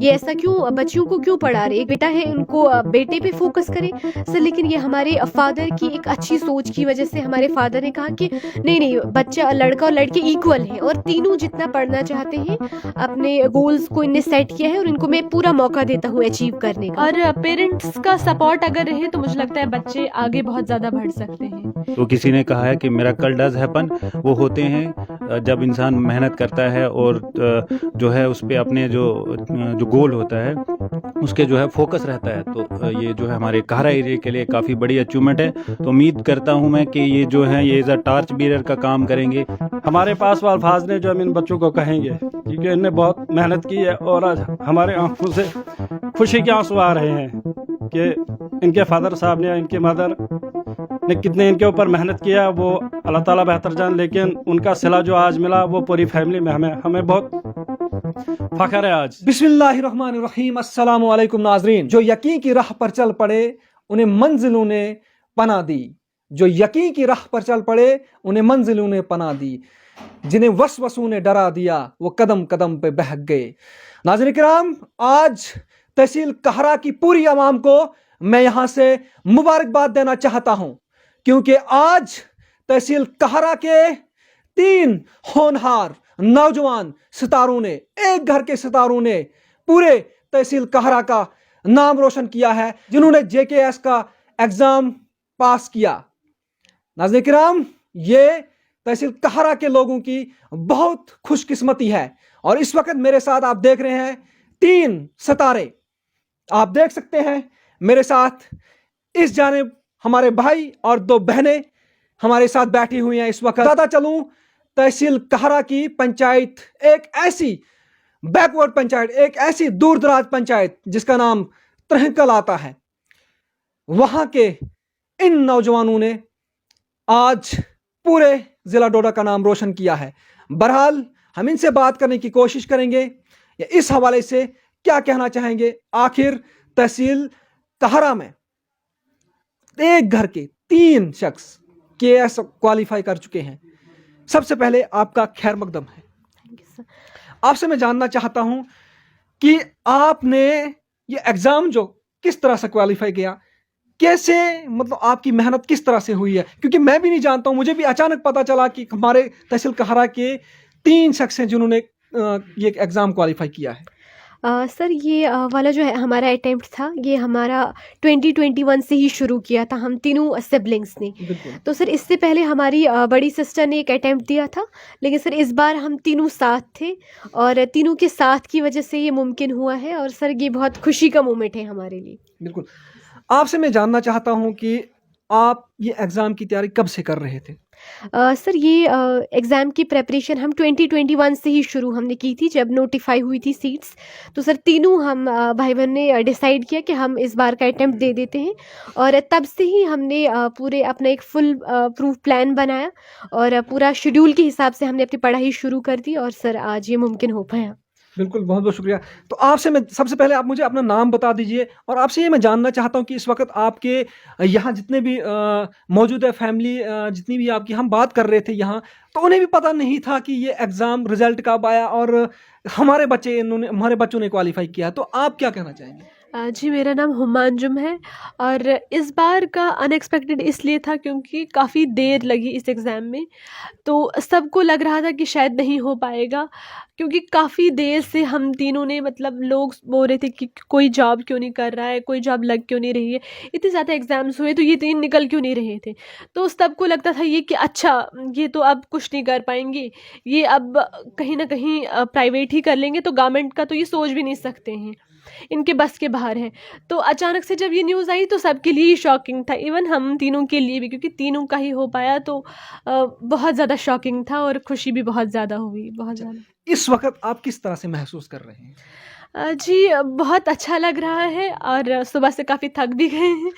یہ ایسا کیوں بچیوں کو کیوں پڑھا رہے؟ ایک بیٹا ہے ان کو بیٹے پہ فوکس کریں سر. لیکن یہ ہمارے فادر کی ایک اچھی سوچ کی وجہ سے ہمارے فادر نے کہا کہ نہیں بچہ لڑکا اور لڑکی ایکول ہیں اور تینوں جتنا پڑھنا چاہتے ہیں اپنے گولز کو ان نے سیٹ کیا ہے اور ان کو میں پورا موقع دیتا ہوں اچیو کرنے کا. اور پیرنٹس کا سپورٹ اگر رہے تو مجھے لگتا ہے بچے آگے بہت زیادہ بڑھ سکتے ہیں. تو کسی نے کہا ہے کہ میراکل ڈز ہیپن وہ ہوتے ہیں جب انسان محنت کرتا ہے اور جو ہے اس پہ اپنے جو گول ہوتا ہے اس کے جو ہے فوکس رہتا ہے. تو یہ جو ہے ہمارے کہرا ایریا کے لیے کافی بڑی اچیومنٹ ہے. تو امید کرتا ہوں میں کہ یہ جو ہے یہ ایز اے ٹارچ بیرر کا کام کریں گے. ہمارے پاس وہ الفاظ نے جو ہم ان بچوں کو کہیں گے کیونکہ ان نے بہت محنت کی ہے اور آج ہمارے آنکھوں سے خوشی کے آنسو آ رہے ہیں کہ ان کے فادر صاحب نے ان کے مدر نے کتنے ان کے اوپر محنت کیا وہ اللہ تعالیٰ بہتر جان. لیکن ان کا صلہ جو آج ملا وہ پوری فیملی میں ہمیں بہت فخر ہے آج. بسم اللہ الرحمن الرحیم. السلام علیکم ناظرین. جو یقین کی راہ پر چل پڑے انہیں منزلوں نے پناہ دی. جو یقین کی راہ پر چل پڑے انہیں منزلوں نے پناہ دی. جنہیں وسوسوں نے ڈرا دیا وہ قدم قدم پہ بہک گئے. ناظرین کرام آج تحصیل کہرا کی پوری عوام کو میں یہاں سے مبارکباد دینا چاہتا ہوں کیونکہ آج تحصیل کہرا کے 3 ہونہار نوجوان ستاروں نے ایک گھر کے ستاروں نے پورے تحصیل کہرا کا نام روشن کیا ہے جنہوں نے JKS کا ایگزام پاس کیا. ناظرین کرام یہ تحصیل کہرا کے لوگوں کی بہت خوش قسمتی ہے. اور اس وقت میرے ساتھ آپ دیکھ رہے ہیں 3 ستارے آپ دیکھ سکتے ہیں میرے ساتھ. اس جانب ہمارے بھائی اور 2 بہنیں ہمارے ساتھ بیٹھی ہوئی ہیں اس وقت. بتاتا چلوں تحصیل کہرا کی پنچایت ایک ایسی بیکورڈ پنچایت ایک ایسی دور دراز پنچایت جس کا نام ترہنکل آتا ہے. وہاں کے ان نوجوانوں نے آج پورے ضلع ڈوڈا کا نام روشن کیا ہے. بہرحال ہم ان سے بات کرنے کی کوشش کریں گے یا اس حوالے سے کیا کہنا چاہیں گے. آخر تحصیل کہرا میں ایک گھر کے 3 شخص KS کوالیفائی کر چکے ہیں. سب سے پہلے آپ کا خیر مقدم ہے. آپ سے میں جاننا چاہتا ہوں کہ آپ نے یہ ایگزام جو کس طرح سے کوالیفائی کیا, کیسے مطلب آپ کی محنت کس طرح سے ہوئی ہے, کیونکہ میں بھی نہیں جانتا ہوں. مجھے بھی اچانک پتا چلا کہ ہمارے تحصیل کہرا کے 3 شخص ہیں جنہوں نے یہ ایگزام کوالیفائی کیا ہے. سر یہ والا جو ہے ہمارا اٹیمپٹ تھا یہ ہمارا 2021 سے ہی شروع کیا تھا ہم تینوں سبلنگس نے. تو سر اس سے پہلے ہماری بڑی سسٹر نے ایک اٹیمپٹ دیا تھا لیکن سر اس بار ہم تینوں ساتھ تھے اور تینوں کے ساتھ کی وجہ سے یہ ممکن ہوا ہے. اور سر یہ بہت خوشی کا مومنٹ ہے ہمارے لیے. بالکل. آپ سے میں جاننا چاہتا ہوں کہ آپ یہ ایگزام کی تیاری کب سے کر رہے تھے؟ سر یہ ایگزام کی پریپریشن ہم 2021 سے ہی شروع ہم نے کی تھی جب نوٹیفائی ہوئی تھی سیٹس. تو سر تینوں ہم بھائی بہن نے ڈیسائیڈ کیا کہ ہم اس بار کا اٹیمپٹ دے دیتے ہیں اور تب سے ہی ہم نے پورے اپنا ایک فل پروف پلان بنایا اور پورا شیڈیول کے حساب سے ہم نے اپنی پڑھائی شروع کر دی اور سر آج یہ ممکن ہو پایا. بالکل, بہت بہت شکریہ. تو آپ سے میں سب سے پہلے آپ مجھے اپنا نام بتا دیجئے اور آپ سے یہ میں جاننا چاہتا ہوں کہ اس وقت آپ کے یہاں جتنے بھی موجود ہے فیملی جتنی بھی آپ کی ہم بات کر رہے تھے یہاں تو انہیں بھی پتہ نہیں تھا کہ یہ ایگزام رزلٹ کب آیا اور ہمارے بچوں نے کوالیفائی کیا. تو آپ کیا کہنا چاہیں گے؟ جی میرا نام ہمانجم ہے اور اس بار کا ان ایکسپیکٹڈ اس لیے تھا کیونکہ کافی دیر لگی اس ایگزام میں. تو سب کو لگ رہا تھا کہ شاید نہیں ہو پائے گا کیونکہ کافی دیر سے ہم تینوں نے مطلب لوگ بول رہے تھے کہ کوئی جاب کیوں نہیں کر رہا ہے, کوئی جاب لگ کیوں نہیں رہی ہے, اتنے زیادہ ایگزامس ہوئے تو یہ 3 نکل کیوں نہیں رہے تھے. تو سب کو لگتا تھا یہ کہ اچھا یہ تو اب کچھ نہیں کر پائیں گے, یہ اب کہیں نہ کہیں پرائیویٹ ہی کر لیں گے تو گورنمنٹ کا تو یہ سوچ بھی نہیں سکتے ہیں, ان کے بس کے باہر ہے. تو اچانک سے جب یہ نیوز آئی تو سب کے لیے ہی شاکنگ تھا, ایون ہم تینوں کے لیے بھی کیونکہ تینوں کا ہی ہو پایا تو بہت زیادہ شاکنگ تھا اور خوشی بھی بہت زیادہ ہوئی, بہت زیادہ. اس وقت آپ کس طرح سے محسوس کر رہے ہیں؟ جی بہت اچھا لگ رہا ہے اور صبح سے کافی تھک بھی گئے ہیں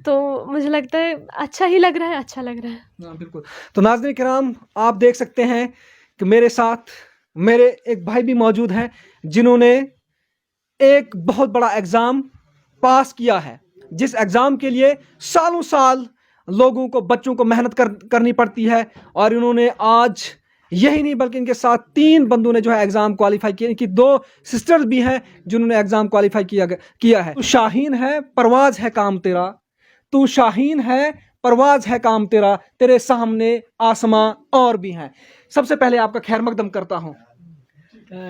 تو مجھے لگتا ہے اچھا ہی لگ رہا ہے, اچھا لگ رہا ہے. بالکل. تو ناظرین کرام آپ دیکھ سکتے ہیں کہ میرے ساتھ میرے ایک بھائی بھی موجود ہیں جنہوں نے ایک بہت بڑا ایگزام پاس کیا ہے, جس ایگزام کے لیے سالوں سال لوگوں کو بچوں کو محنت کرنی پڑتی ہے اور انہوں نے آج यही नहीं बल्कि इनके साथ 3 बंदों ने जो है एग्ज़ाम क्वालिफाई किया, इनकी 2 सिस्टर्स भी हैं जिन्होंने एग्ज़ाम क्वालिफाई किया है। तू शाहीन है परवाज़ है काम तेरा, तू शाहीन है परवाज़ है काम तेरा, तेरे सामने आसमां और भी हैं। सबसे पहले आपका खैर मकदम करता हूँ।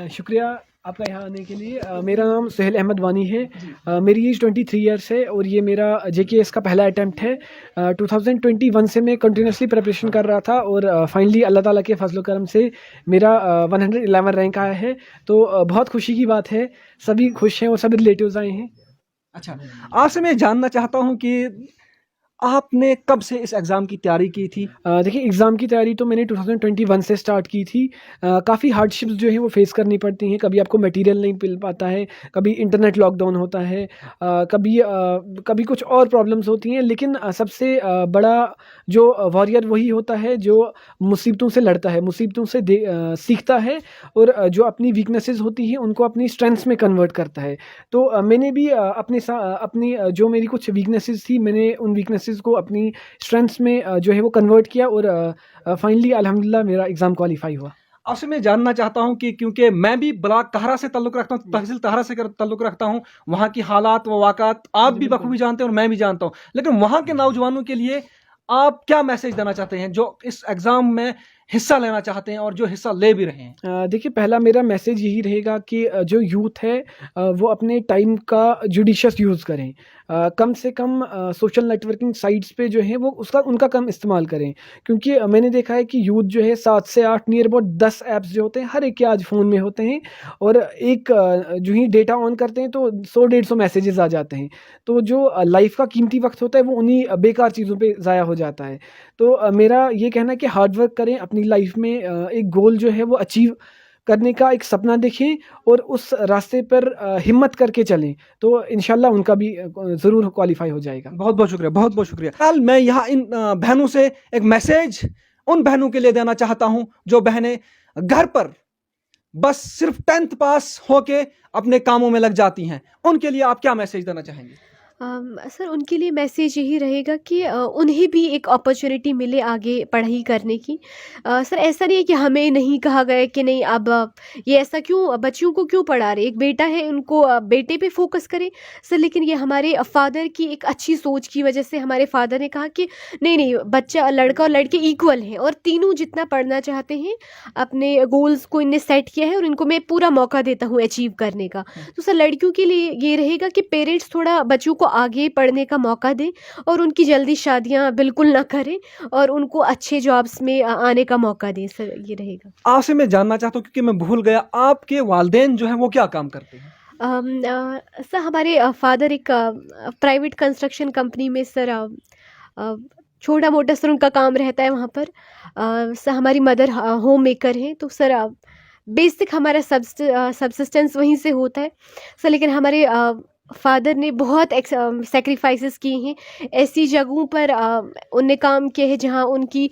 शुक्रिया आपका यहाँ आने के लिए। मेरा नाम सुहेल अहमद वानी है। मेरी एज 23 ईयर्स है और ये मेरा JKS का पहला अटैम्प्ट है। 2021 से मैं कंटिन्यूसली प्रिपरेशन कर रहा था और फाइनली अल्लाह ताला के फजल करम से मेरा 111 रैंक आया है। तो बहुत खुशी की बात है, सभी खुश हैं और सभी रिलेटिव्स आए हैं। अच्छा, आपसे मैं जानना चाहता हूँ कि आपने कब से इस एग्ज़ाम की तैयारी की थी? देखिए, एग्ज़ाम की तैयारी तो मैंने 2021 से स्टार्ट की थी। काफ़ी हार्डशिप्स जो हैं वो फेस करनी पड़ती हैं। कभी आपको मटेरियल नहीं मिल पाता है, कभी इंटरनेट लॉकडाउन होता है, कभी कुछ और प्रॉब्लम्स होती हैं। लेकिन सबसे बड़ा जो वॉरियर वही होता है जो मुसीबतों से लड़ता है, मुसीबतों से सीखता है और जो अपनी वीकनेसेस होती हैं उनको अपनी स्ट्रेंथ्स में कन्वर्ट करता है। तो मैंने भी अपनी जो मेरी कुछ वीकनेसेस थी, मैंने उन वीकनेसेस को अपनी स्ट्रेंथ्स में जो है वो कन्वर्ट किया और फाइनली अल्हम्दुलिल्लाह मेरा एग्ज़ाम क्वालिफाई हुआ। आपसे मैं जानना चाहता हूं कि क्योंकि मैं भी ब्लॉक कहरा से ताल्लुक़ रखता हूं, तहसील कहरा से ताल्लुक़ रखता हूं, वहां की हालात व वाक़ात आप भी बखूबी जानते हैं और मैं भी जानता हूं, लेकिन वहां के नौजवानों के लिए आप क्या मैसेज देना चाहते हैं जो इस एग्ज़ाम में हिस्सा लेना चाहते हैं और जो हिस्सा ले भी रहे हैं? देखिए, पहला मेरा मैसेज यही रहेगा कि जो यूथ है वो अपने टाइम का जुडिशियस यूज़ करें। कम से कम सोशल नेटवर्किंग साइट्स पे जो है वो उनका कम इस्तेमाल करें, क्योंकि मैंने देखा है कि यूथ जो है 7 से 8 नियर अबाउट 10 ऐप्स जो होते हैं हर एक के आज फ़ोन में होते हैं और एक जो ही डेटा ऑन करते हैं तो 100-150 मैसेजेस आ जाते हैं। तो जो लाइफ का कीमती वक्त होता है वो उन्हीं बेकार चीज़ों पे ज़ाया हो जाता है। तो मेरा ये कहना है कि हार्ड वर्क करें, अपनी लाइफ में एक गोल जो है वो अचीव करने का एक सपना देखें और उस रास्ते पर हिम्मत करके चलें, तो इंशाल्लाह उनका भी ज़रूर क्वालिफाई हो जाएगा। बहुत बहुत शुक्रिया, बहुत बहुत शुक्रिया। कल मैं यहाँ इन बहनों से एक मैसेज उन बहनों के लिए देना चाहता हूँ जो बहनें घर पर बस सिर्फ 10th पास होके अपने कामों में लग जाती हैं, उनके लिए आप क्या मैसेज देना चाहेंगे? सर, उनके लिए मैसेज यही रहेगा कि उन्हें भी एक अपॉर्चुनिटी मिले आगे पढ़ाई करने की। सर, ऐसा नहीं है कि हमें नहीं कहा गया कि नहीं अब ये ऐसा क्यों बच्चियों को क्यों पढ़ा रहे, एक बेटा है उनको बेटे पे फोकस करें सर। लेकिन ये हमारे फादर की एक अच्छी सोच की वजह से हमारे फादर ने कहा कि नहीं नहीं, बच्चा लड़का और लड़के इक्वल हैं और तीनों जितना पढ़ना चाहते हैं, अपने गोल्स को इनने सेट किया है और इनको मैं पूरा मौका देता हूँ अचीव करने का। तो सर, लड़कियों के लिए ये रहेगा कि पेरेंट्स थोड़ा बच्चों को आगे पढ़ने का मौका दें और उनकी जल्दी शादियां बिल्कुल ना करें और उनको अच्छे जॉब्स में आने का मौका दें सर, ये रहेगा। आपसे मैं जानना चाहता हूँ क्योंकि मैं भूल गया, आपके वालिदैन जो हैं वो क्या काम करते हैं? सर, हमारे फादर एक प्राइवेट कंस्ट्रक्शन कंपनी में सर छोटा मोटा सर उनका काम रहता है वहाँ पर। सर, हमारी मदर होम मेकर हैं, तो सर बेसिक हमारा सबसिस्टेंस वहीं से होता है सर। लेकिन हमारे फादर ने बहुत सेक्रीफाइसेस किए हैं, ऐसी जगहों पर उनने काम किए हैं जहां उनकी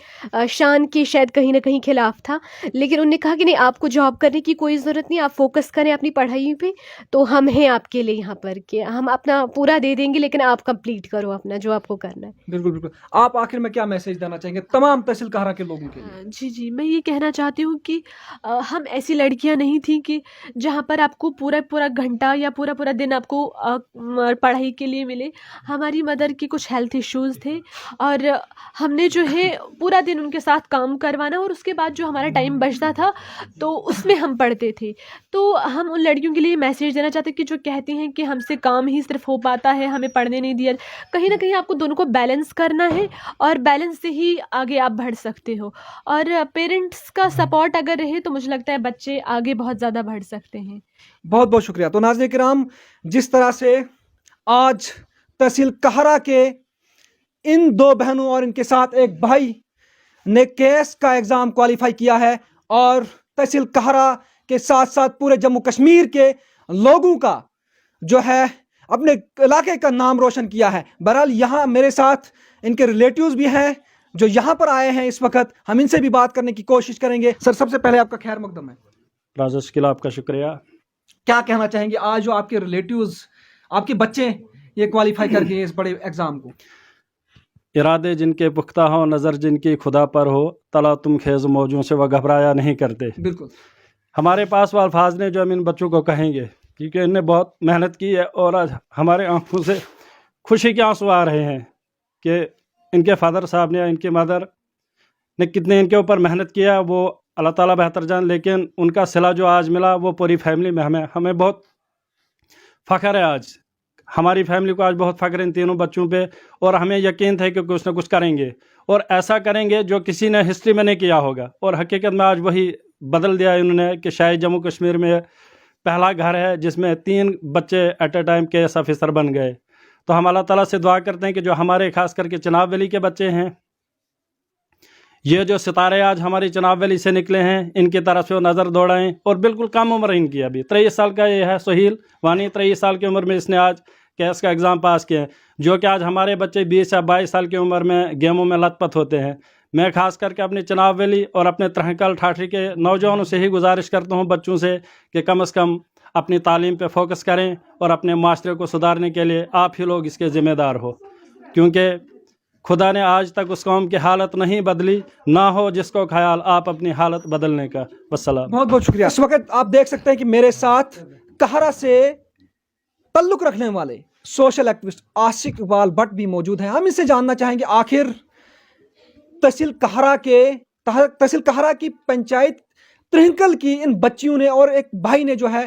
शान के शायद कहीं ना कहीं खिलाफ था, लेकिन उन्होंने कहा कि नहीं, आपको जॉब करने की कोई ज़रूरत नहीं, आप फोकस करें अपनी पढ़ाई पे, तो हम हैं आपके लिए यहाँ पर कि हम अपना पूरा दे देंगे, लेकिन आप कंप्लीट करो अपना जो आपको करना है। बिल्कुल बिल्कुल। आप आखिर में क्या मैसेज देना चाहेंगे तमाम तहसील कहरा के लोगों के लिए? जी, मैं ये कहना चाहती हूँ कि हम ऐसी लड़कियाँ नहीं थी कि जहाँ पर आपको पूरा घंटा या पूरा दिन आपको पढ़ाई के लिए मिले। हमारी मदर की कुछ हेल्थ इश्यूज़ थे और हमने जो है पूरा दिन उनके साथ काम करवाना और उसके बाद जो हमारा टाइम बचता था तो उसमें हम पढ़ते थे। तो हम उन लड़कियों के लिए मैसेज देना चाहते हैं कि जो कहती हैं कि हमसे काम ही सिर्फ हो पाता है, हमें पढ़ने नहीं दिया, कहीं ना कहीं आपको दोनों को बैलेंस करना है और बैलेंस से ही आगे आप बढ़ सकते हो। और पेरेंट्स का सपोर्ट अगर रहे तो मुझे लगता है बच्चे आगे बहुत ज़्यादा बढ़ सकते हैं। बहुत बहुत शुक्रिया। तो नाज़रीन किराम, जिस तरह से आज तहसील कहरा के इन 2 बहनों और इनके साथ एक भाई ने केस का एग्ज़ाम क्वालिफाई किया है और तहसील कहरा के साथ साथ पूरे जम्मू कश्मीर के लोगों का जो है अपने इलाके का नाम रोशन किया है। बहरहाल यहाँ मेरे साथ इनके रिलेटिव्स भी हैं जो यहाँ पर आए हैं इस वक्त, हम इनसे भी बात करने की कोशिश करेंगे। सर, सबसे पहले आपका खैर मकदम है। राजा शकील, आपका शुक्रिया। क्या कहना चाहेंगे आज जो आपके रिलेटिव्स, आपके बच्चे ये क्वालिफाई करके इस बड़े एग्जाम को? इरादे जिनके पुख्ता हो, नज़र जिनकी खुदा पर हो, तला तुम खेज मौजों से वह घबराया नहीं करते। बिल्कुल। हमारे पास वो अल्फाज ने जो हम इन बच्चों को कहेंगे, क्योंकि इनने बहुत मेहनत की है और आज हमारे आंखों से खुशी के आंसू आ रहे हैं कि इनके फादर साहब ने, इनकी मदर ने कितने इनके ऊपर मेहनत किया, वो अल्लाह ताला बेहतर जान। लेकिन उनका सिला जो आज मिला वो पूरी फैमिली में हमें बहुत फ़ख्र है। आज हमारी फैमिली को आज बहुत फ़ख्र इन तीनों बच्चों पे, और हमें यकीन था कि कुछ ना कुछ करेंगे और ऐसा करेंगे जो किसी ने हिस्ट्री में नहीं किया होगा। और हकीकत में आज वही बदल दिया इन्होंने कि शायद जम्मू कश्मीर में पहला घर है जिसमें 3 बच्चे at a time KS officer बन गए। तो हम अल्लाह ताला से दुआ करते हैं कि जो हमारे खास करके चिनाब वैली के बच्चे हैं, ये जो सितारे आज हमारी चिनाब वैली से निकले हैं, इनकी तरफ से वो नज़र दौड़ाएं। और बिल्कुल कम उम्र इनकी, अभी 23 साल का ये है सोहील वानी, 23 साल की उम्र में इसने आज केएस का एग्ज़ाम पास किया है। जो कि आज हमारे बच्चे 20 या 22 साल की उम्र में गेमों में लथपथ होते हैं। मैं खास करके अपनी चिनाब वैली और अपने त्रहकल ठाठरी के नौजवानों से ही गुजारिश करता हूँ, बच्चों से, कि कम से कम अपनी तालीम पे फोकस करें और अपने माशरे को सुधारने के लिए आप ही लोग इसके ज़िम्मेदार हो। क्योंकि खुदा ने आज तक उस कौम की हालत नहीं बदली, ना हो जिसको ख्याल आप अपनी हालत बदलने का। वस्सलाम। बहुत बहुत शुक्रिया। इस वक्त आप देख सकते हैं कि मेरे साथ कहरा से ताल्लुक़ रखने वाले सोशल एक्टिविस्ट आशिक इकबाल भट्ट भी मौजूद हैं। हम इससे जानना चाहेंगे आखिर तहसील कहरा की पंचायत त्रिहकल की इन बच्चियों ने और एक भाई ने जो है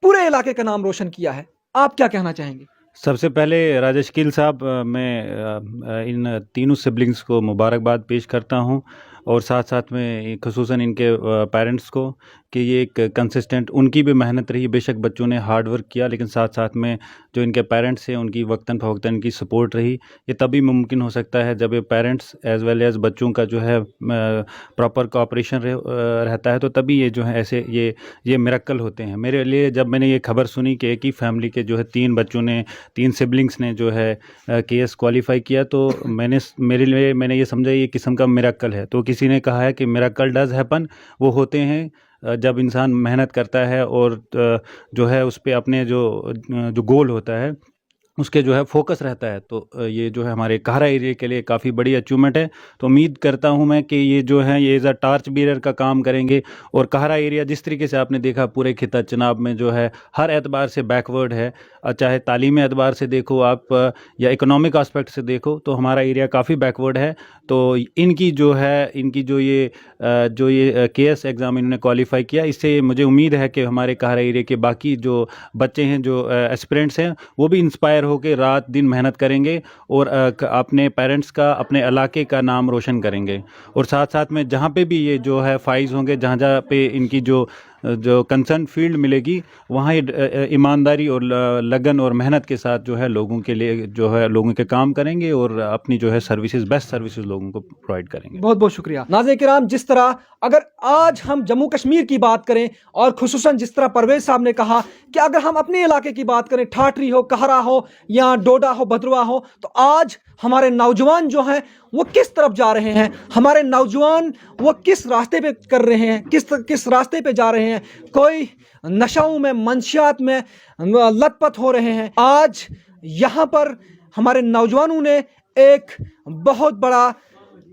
पूरे इलाके का नाम रोशन किया है। आप क्या कहना चाहेंगे? सबसे पहले राजेश कील साहब, मैं इन तीनों सिबलिंग्स को मुबारकबाद पेश करता हूं, और साथ साथ में ख़ुसूसन इनके पेरेंट्स को कि ये एक कंसिस्टेंट, उनकी भी मेहनत रही। बेशक बच्चों ने हार्ड वर्क किया, लेकिन साथ साथ में जो इनके पेरेंट्स हैं उनकी वक्तन फ़वक्तन इनकी सपोर्ट रही। ये तभी मुमकिन हो सकता है जब ये पेरेंट्स एज़ वेल एज़ बच्चों का जो है प्रॉपर कोऑपरेशन रहता है, तो तभी ये जो है ऐसे ये मिरेकल होते हैं। मेरे लिए जब मैंने ये खबर सुनी कि एक ही फैमिली के जो है 3 बच्चों ने, 3 सिबलिंग्स ने जो है केएस क्वालिफाई किया, तो मैंने ये समझा ये किस्म का मिरेकल है। तो किसी ने कहा है कि मिरेकल डज हैपन, वो होते हैं जब इंसान मेहनत करता है और जो है उस पे अपने जो गोल होता है उसके जो है फोकस रहता है। तो ये जो है हमारे कहरा एरिया के लिए काफ़ी बड़ी अचीवमेंट है। तो उम्मीद करता हूँ मैं कि ये जो है ये एज अ टार्च बीरर का काम करेंगे। और कहरा एरिया जिस तरीके से आपने देखा पूरे खिता चिनाब में जो है हर एतबार से बैकवर्ड है, चाहे तालीमी एतबार से देखो आप या इकोनॉमिक आस्पेक्ट से देखो, तो हमारा एरिया काफ़ी बैकवर्ड है। तो इनकी जो ये केएस एग्ज़ाम इन्होंने क्वालिफाई किया, इससे मुझे उम्मीद है कि हमारे कहरा एरिया के बाकी जो बच्चे हैं, जो एस्पिरेंट्स हैं, वो भी इंस्पायर होकर रात दिन मेहनत करेंगे और अपने पेरेंट्स का, अपने इलाके का नाम रोशन करेंगे। और साथ साथ में जहाँ पे भी ये जो है फाइज होंगे, जहाँ जहाँ पे इनकी जो कंसर्न फील्ड मिलेगी, वहाँ ये ईमानदारी और लगन और मेहनत के साथ जो है लोगों के लिए जो है लोगों के काम करेंगे और अपनी जो है सर्विसेज, बेस्ट सर्विसेज लोगों को प्रोवाइड करेंगे। बहुत बहुत शुक्रिया। नाज़रीन किराम, जिस तरह अगर आज हम जम्मू कश्मीर की बात करें और खुसूसन जिस तरह परवेज साहब ने कहा कि अगर हम अपने इलाके की बात करें, ठाठरी हो, कहरा हो या डोडा हो, भद्रवा हो, तो आज हमारे नौजवान जो हैं वो किस तरफ जा रहे हैं, हमारे नौजवान वो किस रास्ते पे कर रहे हैं, किस रास्ते पे जा रहे हैं। कोई नशाओं में, मंशियात में लथपथ हो रहे हैं। आज यहाँ पर हमारे नौजवानों ने एक बहुत बड़ा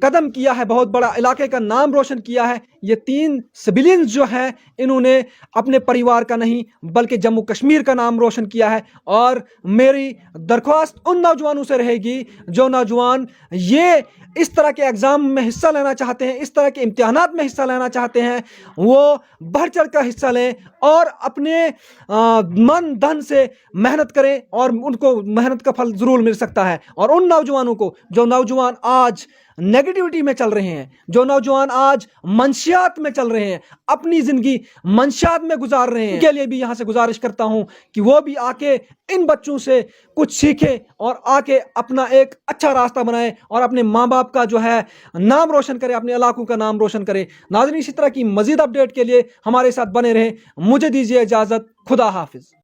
कदम किया है, बहुत बड़ा इलाके का नाम रोशन किया है। ये 3 सिविलियंस जो हैं, इन्होंने अपने परिवार का नहीं बल्कि जम्मू कश्मीर का नाम रोशन किया है। और मेरी दरख्वास्त उन नौजवानों से रहेगी जो नौजवान ये इस तरह के एग्ज़ाम में हिस्सा लेना चाहते हैं, इस तरह के इम्तिहानात में हिस्सा लेना चाहते हैं, वो बढ़ चढ़ कर हिस्सा लें और अपने मन धन से मेहनत करें और उनको मेहनत का फल ज़रूर मिल सकता है। और उन नौजवानों को, जो नौजवान आज नेगेटिविटी में चल रहे हैं, जो नौजवान आज मंशियात में चल रहे हैं, अपनी ज़िंदगी मंशियात में गुजार रहे हैं, उनके लिए भी यहाँ से गुजारिश करता हूँ कि वो भी आके इन बच्चों से कुछ सीखें और आके अपना एक अच्छा रास्ता बनाएं और अपने माँ बाप का जो है नाम रोशन करें, अपने इलाकों का नाम रोशन करें। नाज़रीन, इसी तरह की मज़ीद अपडेट के लिए हमारे साथ बने रहें। मुझे दीजिए इजाज़त। खुदा हाफिज़।